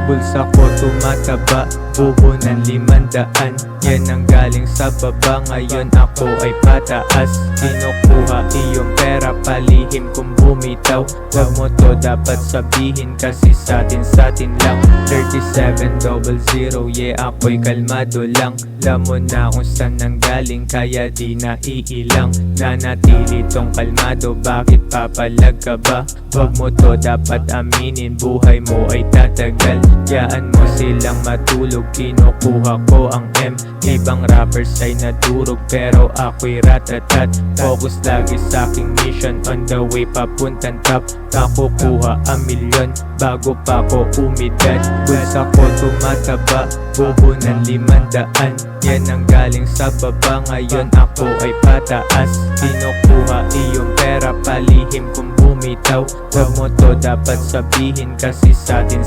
Bulsa ko tumataba, buo ng 500. Yan ang galing sa baba, ngayon ako ay pataas. Kinukuha iyong pera, palihim kung bumitaw. Wag mo to dapat sabihin kasi satin lang. 3700, yeah ako'y kalmado lang. Lamon na kung saan nanggaling, kaya di na iilang. Nanatili tong kalmado, bakit papalag ka ba? Wag mo to dapat aminin, buhay mo ay tatagal. Yaan mo silang matulog, kinukuha ko ang M. Ibang rappers ay nadurog, pero ako'y ratatat. Focus lagi sa aking mission, on the way papuntang top. Nakukuha ang milyon, bago pa ko umidad. Bulsa ko tumataba, buo ng 500. Yan ang galing sa baba, ngayon ako ay pataas. Kinukuha iyong pera, palihim kung bumitaw. Wag mo to dapat sabihin kasi satin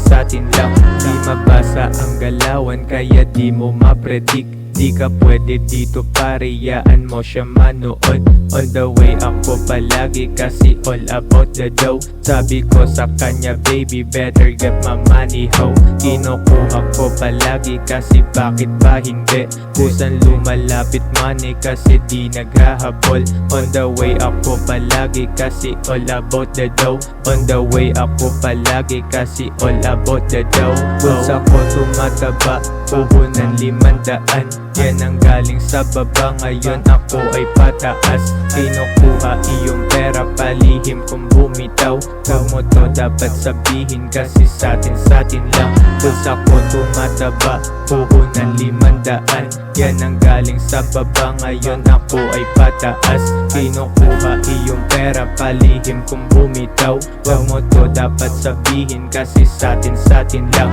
lang. Di mabasa ang galawan, kaya di mo mapredict. Di ka pwede dito pare, yaan mo siya manood. On the way ako palagi kasi all about the dough. Sabi ko sa kanya baby, better get my money ho. Kinukuha ko palagi kasi bakit ba hindi? Kusan lumalapit money kasi di naghahabol. On the way ako palagi kasi all about the dough. On the way ako palagi kasi all about the dough. Bulsa ko tumataba, buo ng 500. Yan ang galing sa baba, ngayon ako ay pataas. Kinukuha iyong pera, palihim kung bumitaw. Wag mo to dapat sabihin kasi satin lang. Bulsa ko tumataba, buo ng 500. Yan ang galing sa baba, ngayon ako ay pataas. Kinukuha iyong pera, palihim kung bumitaw. Wag mo to dapat sabihin kasi satin lang.